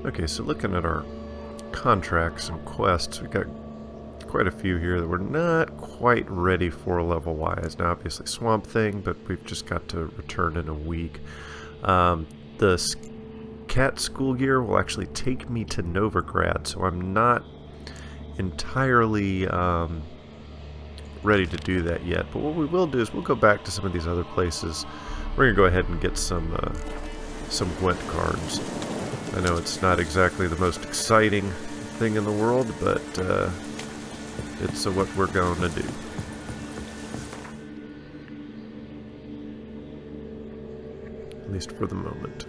Okay, so looking at our contracts and quests, we got quite a few here that we're not quite ready for level-wise. Now, obviously Swamp Thing, but we've just got to return in a week. The cat school gear will actually take me to Novigrad, so I'm not entirely ready to do that yet. But what we will do is we'll go back to some of these other places. We're going to go ahead and get some Gwent cards. I know it's not exactly the most exciting thing in the world, but it's what we're going to do. At least for the moment.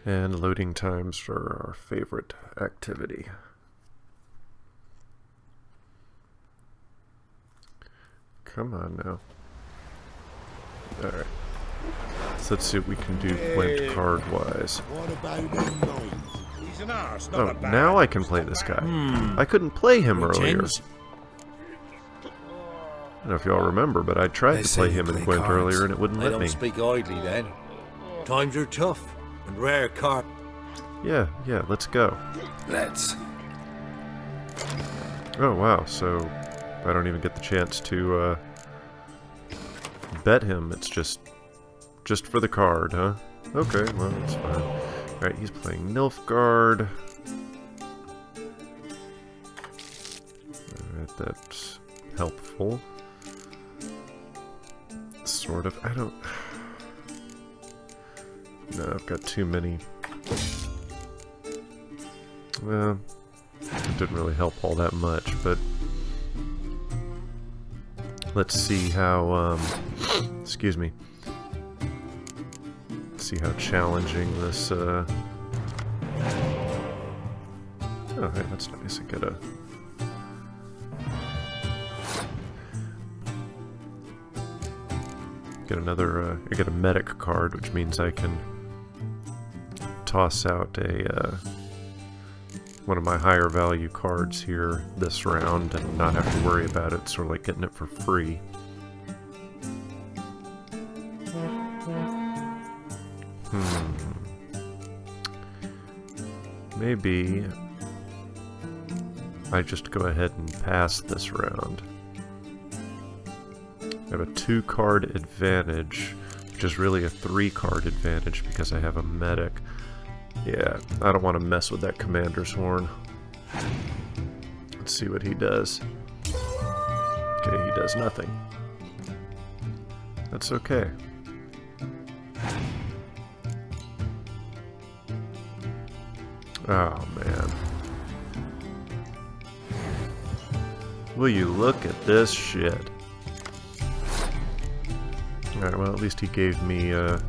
And loading times for our favorite activity. Come on now. Alright. So let's see what we can do Gwent card-wise. What about them noise? He's an arse, not a bad. Now I can play this guy. I couldn't play him earlier. I don't know if y'all remember, but I tried to play him in Gwent earlier and it wouldn't let me. I don't speak idly then. Times are tough and rare card. Yeah, let's go. Let's. Oh wow, so I don't even get the chance to bet him. It's just for the card, huh? Okay, well, that's fine. Alright, he's playing Nilfgaard. Alright, that's helpful. Sort of. I don't... No, I've got too many. Well, it didn't really help all that much, but... Let's see how, excuse me. Let's see how challenging this, Oh, hey, that's nice. I get another, I get a medic card, which means I can toss out a, one of my higher value cards here this round and not have to worry about it, sort of like getting it for free. Maybe I just go ahead and pass this round. I have a 2-card advantage, which is really a 3-card advantage because I have a medic. Yeah, I don't want to mess with that commander's horn. Let's see what he does. Okay, he does nothing. That's okay. Oh, man. Will you look at this shit? Alright, well, at least he gave me, At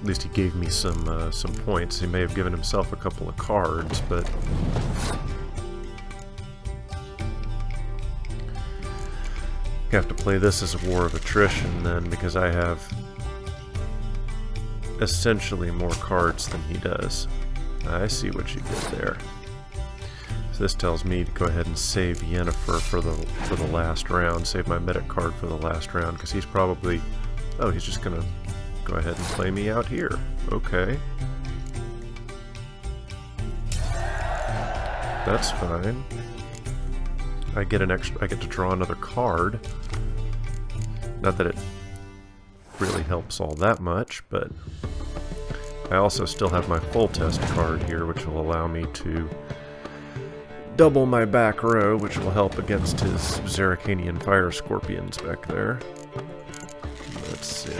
least he gave me some points. He may have given himself a couple of cards, but... I have to play this as a war of attrition, then, because I have... essentially more cards than he does. I see what you did there. So this tells me to go ahead and save Yennefer for the last round. Save my medic card for the last round, because he's probably... Oh, he's just gonna go ahead and play me out here. Okay. That's fine. I get to draw another card. Not that it really helps all that much, but I also still have my full test card here, which will allow me to double my back row, which will help against his Zerrikanian fire scorpions back there. Let's see.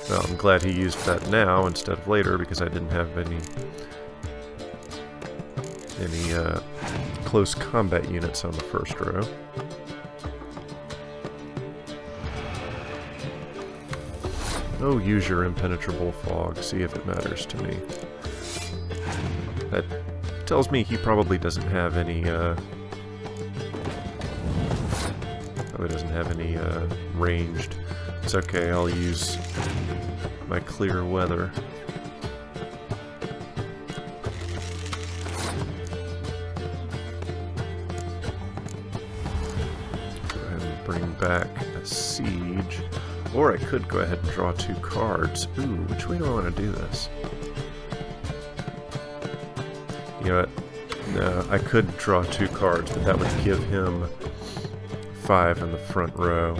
Well, I'm glad he used that now instead of later, because I didn't have any close combat units on the first row. Oh, use your impenetrable fog. See if it matters to me. That tells me he probably doesn't have any, ranged. It's okay, I'll use my clear weather. bring back a siege. Or I could go ahead and draw 2 cards. Ooh, which way do I want to do this? You know what? No, I could draw 2 cards, but that would give him 5 in the front row.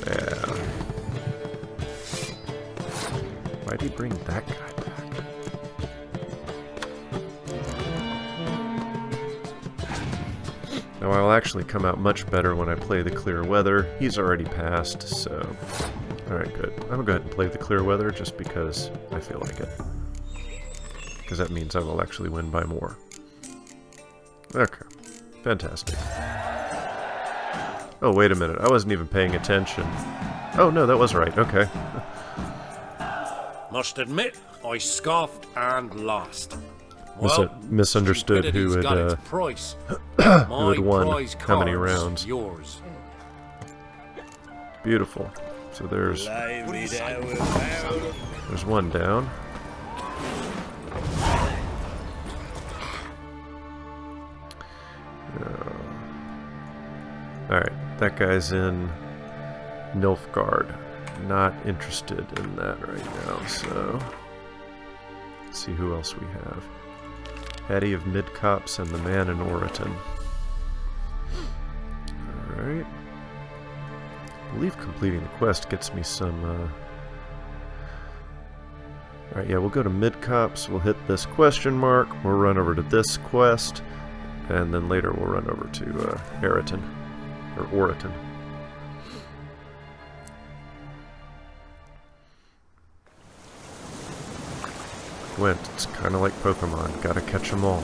Yeah. Why'd he bring that guy back? Now I'll actually come out much better when I play the clear weather. He's already passed, so... Alright, good. I'm gonna go ahead and play the clear weather just because I feel like it. Because that means I will actually win by more. Okay. Fantastic. Oh, wait a minute. I wasn't even paying attention. Oh, no, that was right. Okay. Must admit, I scoffed and lost. Misunderstood who had, price. who had won how many rounds. Yours. Beautiful. So there's one down. Alright, that guy's in Nilfgaard. Not interested in that right now, so... Let's see who else we have. Hattie of Midcopse and the man in Oriton. Alright. I believe completing the quest gets me some... Alright, yeah, we'll go to Midcopse, we'll hit this question mark, we'll run over to this quest, and then later we'll run over to Oriton. Or Oriton. Gwent, it's kind of like Pokemon, gotta catch them all.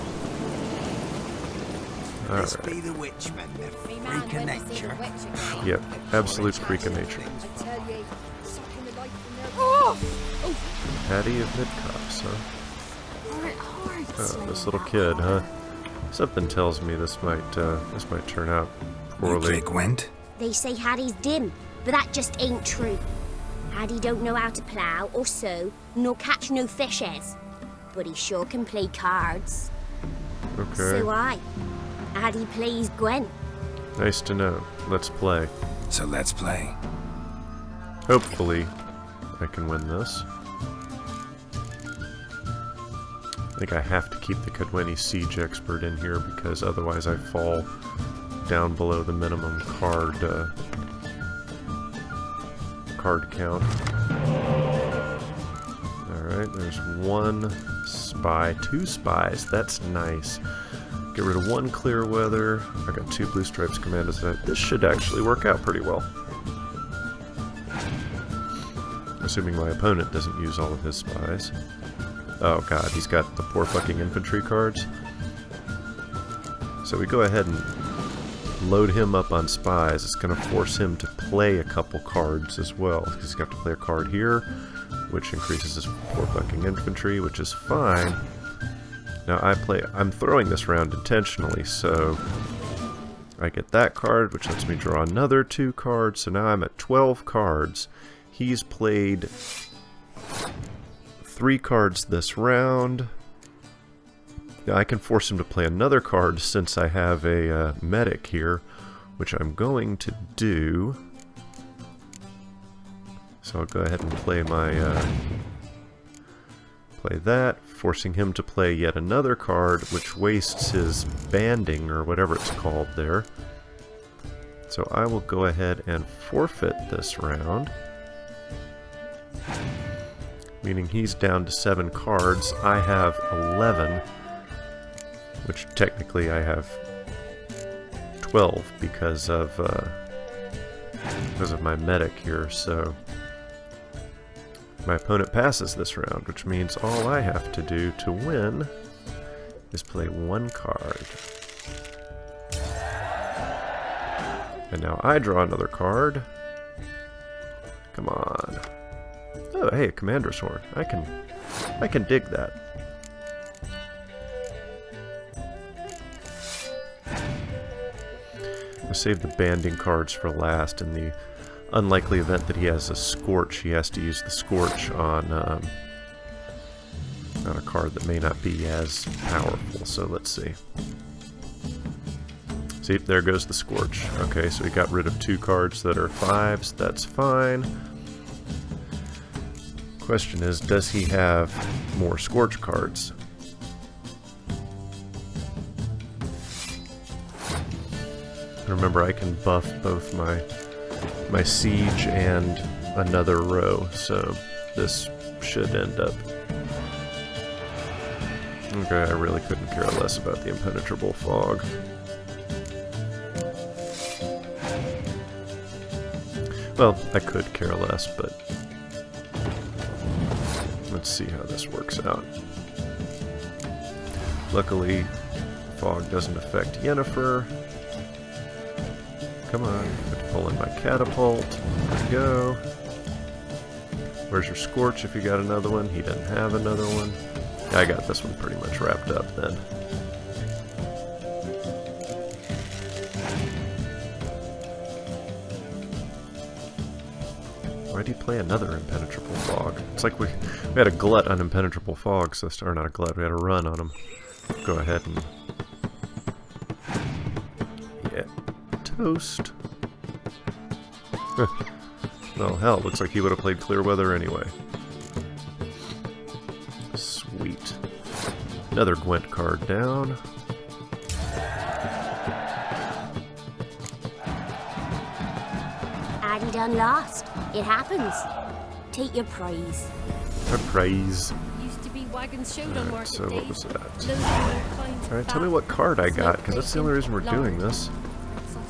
This be the witchman, the freak of nature. Yep, absolute freak of nature. Hattie of Midcopse, huh? Oh, this little kid, huh? Something tells me this might turn out poorly. You play Gwent? They say Hattie's dim, but that just ain't true. Hattie don't know how to plough or sew, nor catch no fishes. But he sure can play cards. Okay. So Hattie plays Gwent. Nice to know. Let's play. So let's play. Hopefully, I can win this. I think I have to keep the Cadweni Siege Expert in here because otherwise I fall down below the minimum card count. Alright, there's 1 spy, 2 spies, that's nice. Get rid of 1 clear weather. I got 2 blue stripes commanders. This should actually work out pretty well. Assuming my opponent doesn't use all of his spies. Oh god, he's got the poor fucking infantry cards. So we go ahead and load him up on spies. It's going to force him to play a couple cards as well. Because he's got to play a card here, which increases his poor fucking infantry, which is fine. Now I'm throwing this round intentionally, so I get that card, which lets me draw another 2 cards. So now I'm at 12 cards. He's played 3 cards this round. Now I can force him to play another card since I have a medic here, which I'm going to do. So I'll go ahead and play my play that, forcing him to play yet another card, which wastes his banding or whatever it's called there. So I will go ahead and forfeit this round. Meaning he's down to 7 cards. I have 11, which technically I have 12 because of my medic here. So my opponent passes this round, which means all I have to do to win is play 1 card. And now I draw another card. Come on. Oh, hey, a commander's horn. I can dig that. I'll save the banding cards for last. In the unlikely event that he has a Scorch, he has to use the Scorch on a card that may not be as powerful. So let's see. See, there goes the Scorch. Okay, so we got rid of 2 cards that are 5s. That's fine. Question is, does he have more Scorch cards? Remember, I can buff both my siege and another row, so this should end up... Okay, I really couldn't care less about the impenetrable fog. Well, I could care less, but let's see how this works out. Luckily, fog doesn't affect Yennefer. Come on, pull in my catapult. There we go. Where's your Scorch if you got another one? He didn't have another one. I got this one pretty much wrapped up then. Why'd he play another impenetrable fog? It's like we had a glut on impenetrable fogs, or not a glut, we had a run on them. Go ahead and... yeah. Toast. Well, hell, looks like he would have played clear weather anyway. Sweet. Another Gwent card down. And done lost. It happens. Take your praise. A praise. Used to be wagons showed on market So what days. was that? Loads of all kinds of Alright, tell me bad what card I got, smoke because that's the bacon, only reason we're doing lard. this.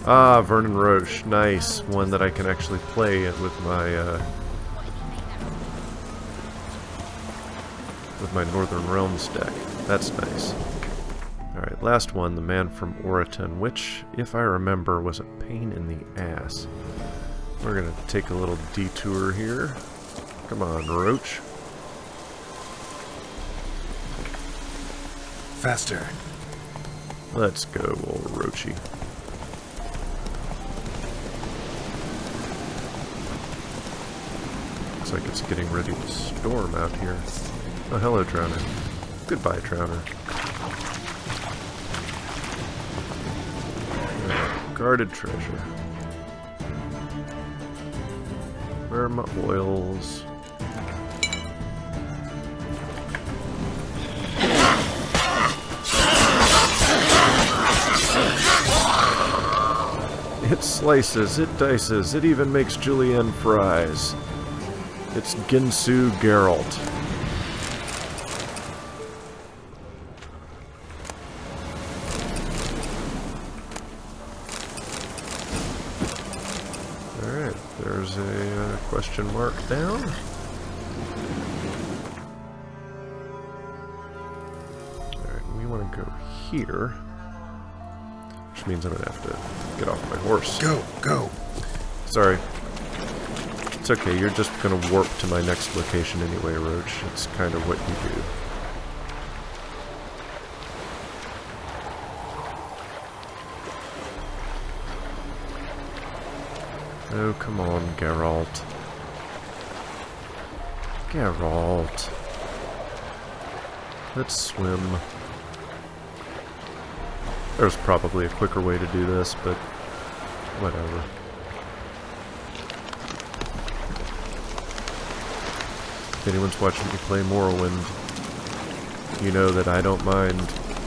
Ah, Vernon Roche. Nice. One that I can actually play with my Northern Realms deck. That's nice. Alright, last one, the Man from Oriton, which, if I remember, was a pain in the ass. We're gonna take a little detour here. Come on, Roach. Faster. Let's go, old Roachy. Looks like it's getting ready to storm out here. Oh, hello, Drowner. Goodbye, Drowner. Guarded treasure. Where are my oils? It slices, it dices, it even makes julienne fries. It's Ginsu Geralt. Alright, there's a question mark down. Alright, we want to go here. Which means I'm going to have to get off my horse. Go, go. Sorry. It's okay, you're just going to warp to my next location anyway, Roach. It's kind of what you do. Oh, come on, Geralt. Geralt. Let's swim. There's probably a quicker way to do this, but whatever. If anyone's watching me play Morrowind, you know that I don't mind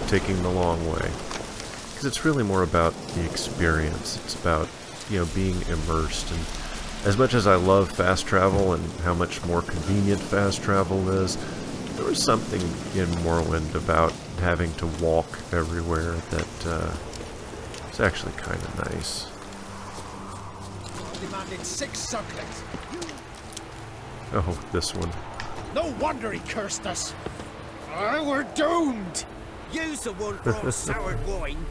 taking the long way. Because it's really more about the experience. It's about, you know, being immersed. And as much as I love fast travel and how much more convenient fast travel is, there was something in Morrowind about having to walk everywhere that is actually kind of nice. Demanded 6 circlets. Oh, this one. No wonder he cursed us. We're doomed. You's the one brought soured wine.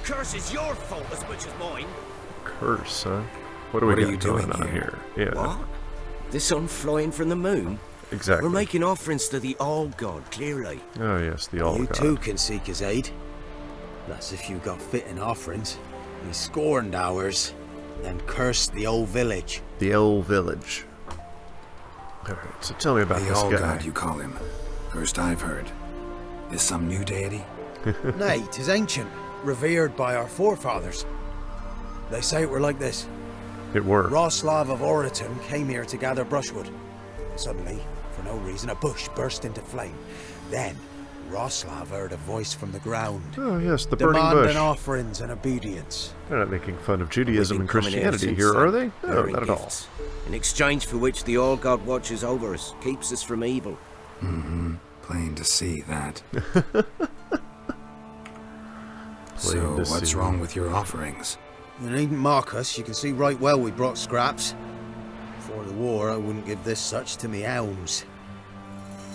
Curse is your fault as much as mine. Curse, huh? What are What we are you doing doing on here? Yeah, What? The sun flying from the moon? exactly. We're making offerings to the All-God, clearly. Oh yes, the all You god. too can seek his aid. That's if you got fitting offerings. He scorned ours, then cursed the old village. The old village. Alright, so tell me about The this All guy. God, you call him. First I've heard. Is some new deity? Nay, 'tis ancient. revered by our forefathers. They say it were like this. It were. Roslav of Oriton came here to gather brushwood. Suddenly, for no reason, a bush burst into flame. Then, Roslav heard a voice from the ground. Oh yes, the burning bush. Demanding offerings and obedience. They're not making fun of Judaism and We've been coming Christianity since here, then, are they? No, bearing not at all. gifts, in exchange for which the All God watches over us, keeps us from evil. Mm-hmm. Plain to see that. So, Plain to what's see. wrong with your offerings? You needn't mock us. You can see right well we brought scraps. Before the war, I wouldn't give this such to me elms.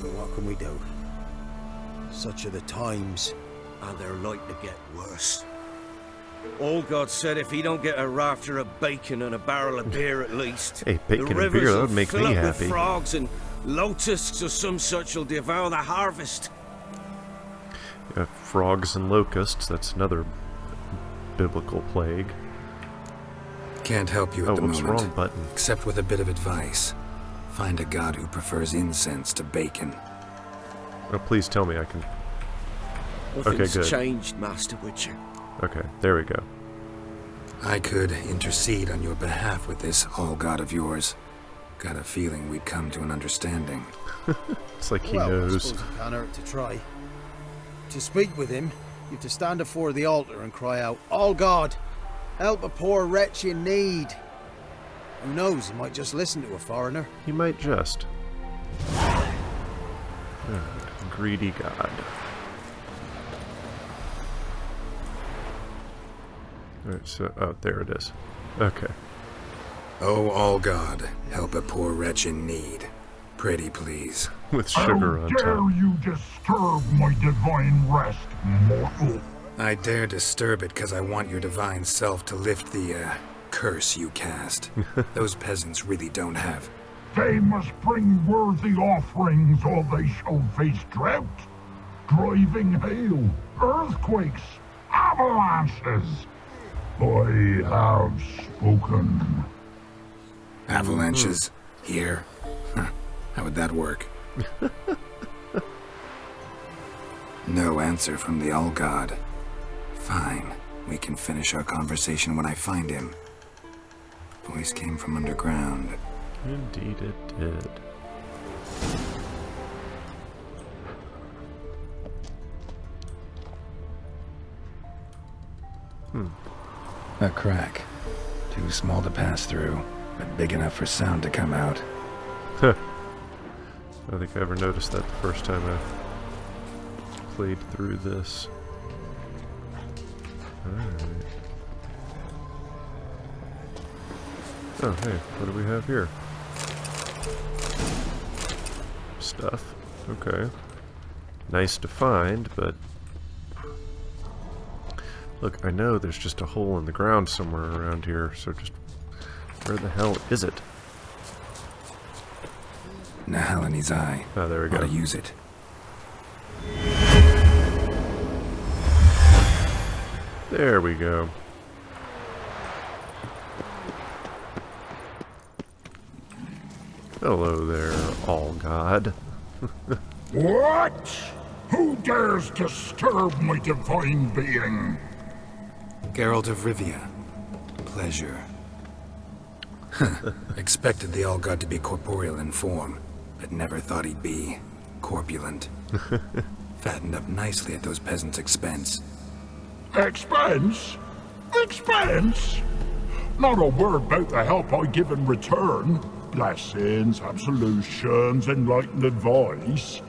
But what can we do? Such are the times. And they're like to get worse. All God said if he don't get a rafter of bacon and a barrel of beer at least, Hey, bacon the and rivers beer, that will would make fill me up happy. with frogs and locusts or some such will devour the harvest. Yeah, frogs and locusts, that's another biblical plague. Can't help you at Oh, the whoops, moment. wrong button. Except with a bit of advice. Find a god who prefers incense to bacon. Oh, please tell me I can... Nothing's good. changed, Master Witcher. Okay, there we go. I could intercede on your behalf with this all-god of yours. Got a feeling we'd come to an understanding. It's like he Well, I knows. suppose it can't hurt to try. To speak with him, you have to stand before the altar and cry out, "All God, help a poor wretch in need." Who knows, he might just listen to a foreigner. He might just. Oh, greedy god. Alright, so... Oh, there it is. Okay. Oh, all god, help a poor wretch in need. Pretty please. With sugar on top. you disturb my divine rest, mortal? I dare disturb it because I want your divine self to lift the, curse you cast. Those peasants really don't have. They must bring worthy offerings or they shall face drought, driving hail, earthquakes, avalanches. I have spoken. Avalanches? Here? Huh. How would that work? No answer from the All-God. Fine. We can finish our conversation when I find him. Voice came from underground. Indeed it did. A crack. Too small to pass through, but big enough for sound to come out. I don't think I ever noticed that the first time I played through this. Alright. Oh, hey, what do we have here? Stuff. Okay. Nice to find, but... Look, I know there's just a hole in the ground somewhere around here, so just... Where the hell is it? Nahal in his eye. Oh, there we go. Ought to use it. There we go. Hello there, all god. What? Who dares disturb my divine being? Geralt of Rivia. Pleasure. Expected the All-God to be corporeal in form, but never thought he'd be corpulent. Fattened up nicely at those peasants' expense. Expense? Expense? Not a word about the help I give in return. Blessings, absolutions, enlightened advice.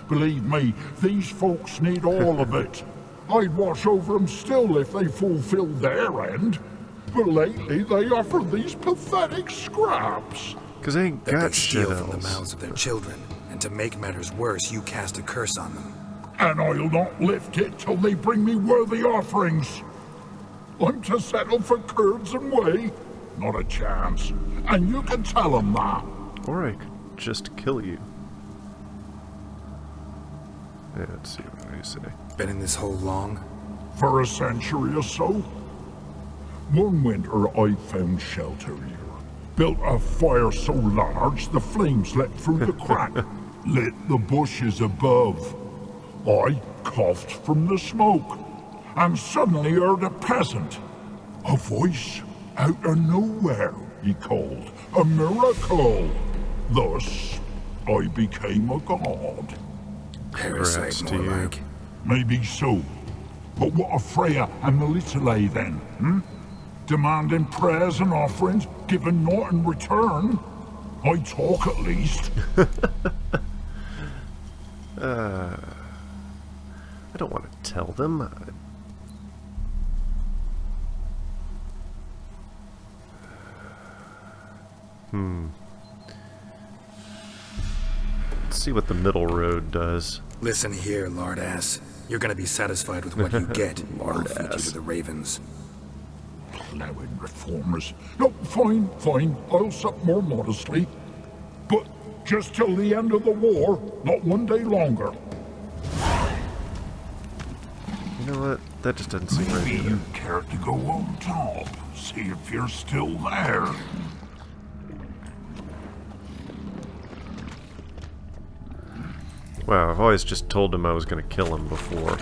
Believe me, these folks need all of it. I'd watch over them still if they fulfilled their end. But lately they offer these pathetic scraps. Cause they ain't That got could shit steal from the else. mouths of their children, and to make matters worse, you cast a curse on them. And I'll not lift it till they bring me worthy offerings. I'm to settle for curds and whey? Not a chance. And you can tell them that. Or I could just kill you. Yeah, let's see what do you say. Been in this hole long? For a century or so. One winter I found shelter here. Built a fire so large the flames leapt through the crack, lit the bushes above. I coughed from the smoke, and suddenly heard a peasant. A voice out of nowhere, he called. A miracle. Thus, I became a god. Parasite, Congrats to more you. like. Maybe so. But what of Freya and Melitele then, hmm? Demanding prayers and offerings, giving naught in return? I talk at least. I don't want to tell them. Let's see what the middle road does. Listen here, Lord Ass. You're gonna be satisfied with what you get. I'll Lord feed you Ass. to the ravens. Plowing reformers. No, fine, fine. I'll sup more modestly. But just till the end of the war, not one day longer. You know what? That just doesn't seem right Maybe either. you care to go on top. See if you're still there. Wow, I've always just told him I was going to kill him before.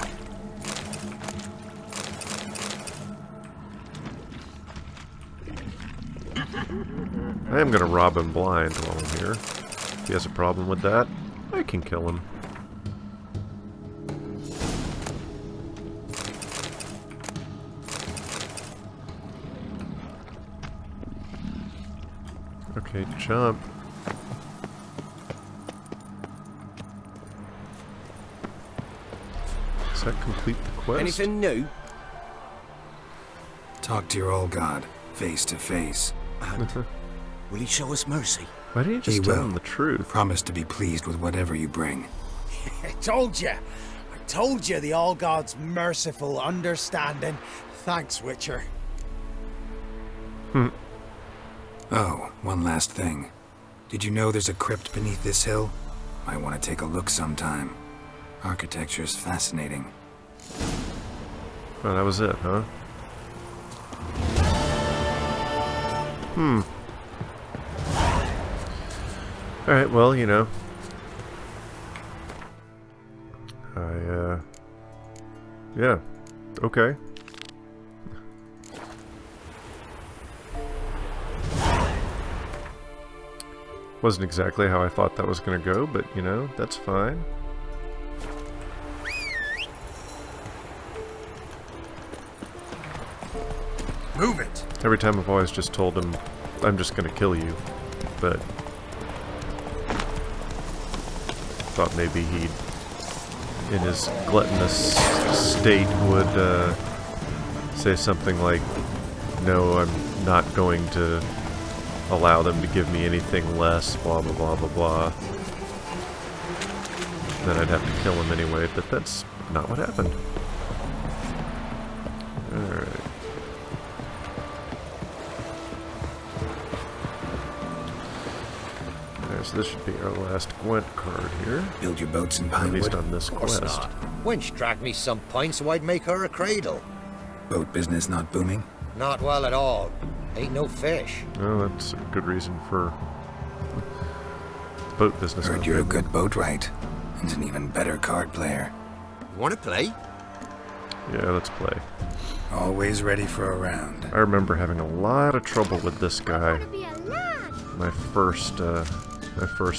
I am going to rob him blind while I'm here. If he has a problem with that, I can kill him. Okay, jump. Does that complete the quest? Anything new? Talk to your old god, face to face. And will he show us mercy? Why didn't you He just tell will. him the truth? Promise to be pleased with whatever you bring. I told you. I told you the All God's merciful, understanding. Thanks, Witcher. Oh, one last thing. Did you know there's a crypt beneath this hill? Might want to take a look sometime. Architecture's fascinating. Oh, that was it, huh? Alright, well, you know. Yeah. Okay. Wasn't exactly how I thought that was going to go, but, you know, that's fine. Move it. Every time I've always just told him, I'm just going to kill you. But thought maybe he'd, in his gluttonous state, would say something like, no, I'm not going to allow them to give me anything less, blah, blah, blah, blah, blah. Then I'd have to kill him anyway, but that's not what happened. Alright. Alright, so this should be our last Gwent card here. Build your boats in At least Pinewood. on this Course quest. not. Wench dragged me some pints so I'd make her a cradle. Boat business not booming? Not well at all. Ain't no fish. Oh, that's a good reason for boat business. Heard not you're a booming. good boatwright. And an even better card player. You wanna play? Yeah, let's play. Always ready for a round. I remember having a lot of trouble with this guy To be a lad. my first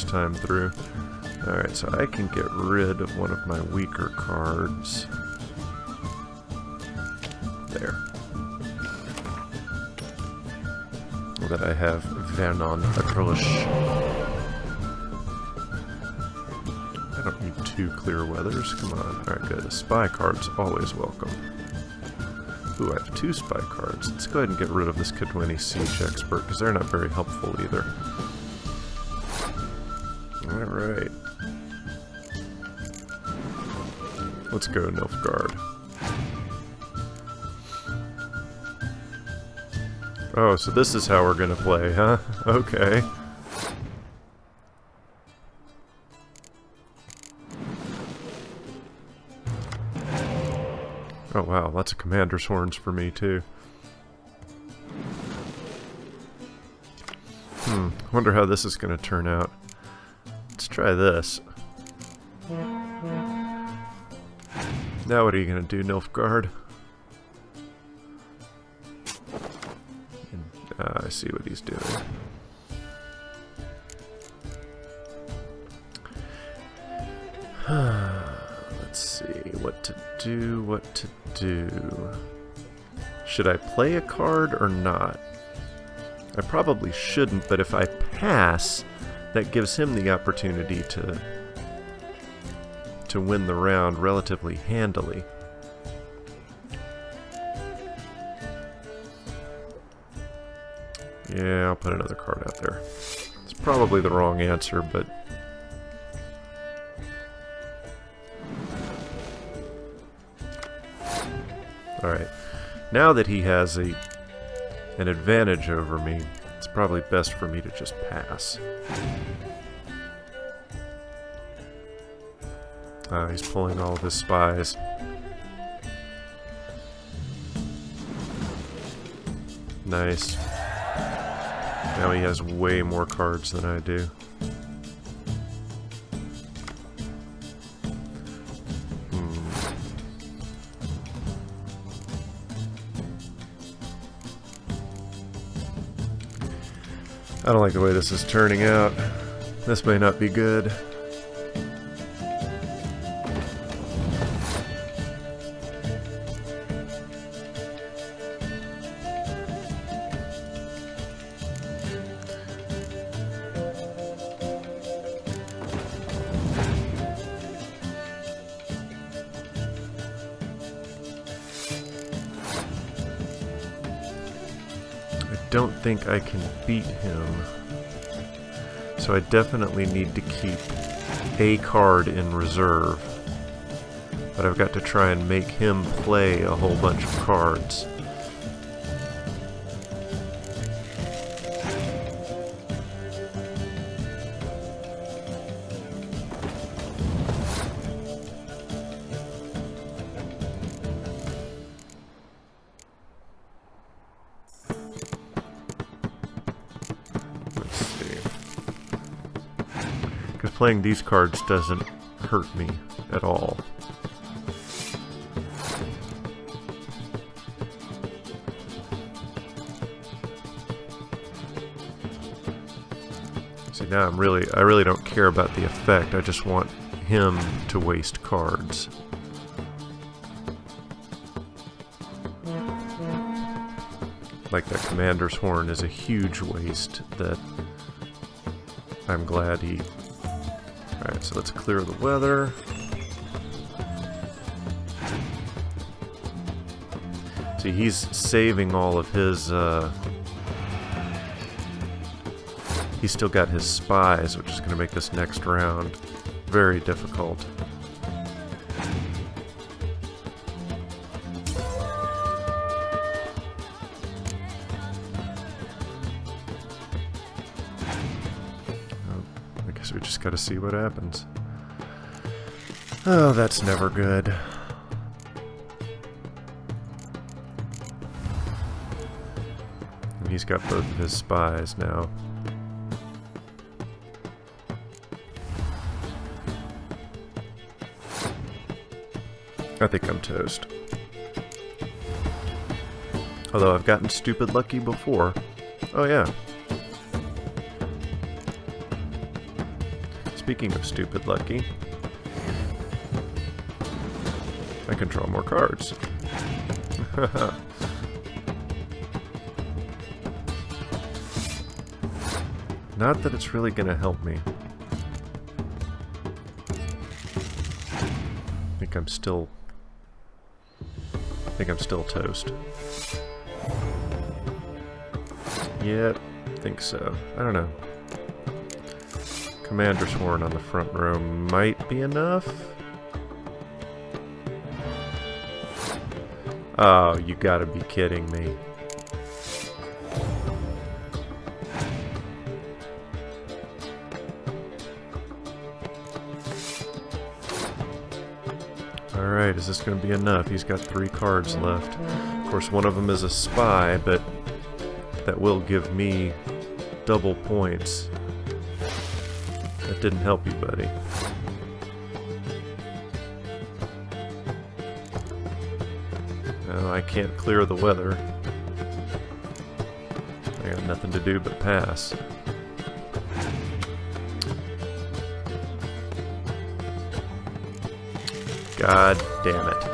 time through. Alright, so I can get rid of one of my weaker cards. There. That I have Vernon Approche. I don't need 2 clear weathers. Come on. Alright, good. A spy card's always welcome. Ooh, I have 2 spy cards. Let's go ahead and get rid of this Kadwini Siege Expert, because they're not very helpful either. Alright. Let's go, Nilfgaard. Oh, so this is how we're gonna play, huh? Okay. Oh wow, lots of commander's horns for me too. Wonder how this is gonna turn out. Let's try this. Now what are you gonna do, Nilfgaard? see what he's doing. Let's see what to do. Should I play a card or not? I probably shouldn't, but if I pass, that gives him the opportunity to win the round relatively handily. Yeah, I'll put another card out there. It's probably the wrong answer, but... Alright. Now that he has an advantage over me, it's probably best for me to just pass. He's pulling all of his spies. Nice. Now he has way more cards than I do. I don't like the way this is turning out. This may not be good. I don't think I can beat him, so I definitely need to keep a card in reserve, but I've got to try and make him play a whole bunch of cards. Playing these cards doesn't hurt me at all. See, now I really don't care about the effect. I just want him to waste cards. Like that Commander's Horn is a huge waste that I'm glad he... Alright, so let's clear the weather. See, he's saving all of his, he's still got his spies, which is going to make this next round very difficult. We just gotta see what happens. Oh, that's never good. And he's got both of his spies now. I think I'm toast. Although I've gotten stupid lucky before. Oh yeah. Speaking of stupid lucky, I can draw more cards. Not that it's really going to help me. I think I'm still toast. Yep, think so. I don't know. Commander's Horn on the front row might be enough. Oh, you gotta be kidding me. Alright, is this gonna be enough? He's got 3 cards left. Of course, one of them is a spy, but that will give me double points. That didn't help you, buddy. No, I can't clear the weather. I got nothing to do but pass. God damn it.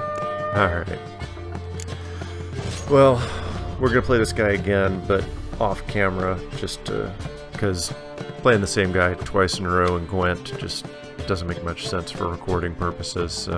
Alright. Well, we're gonna play this guy again, but off camera, just because playing the same guy twice in a row in Gwent just doesn't make much sense for recording purposes.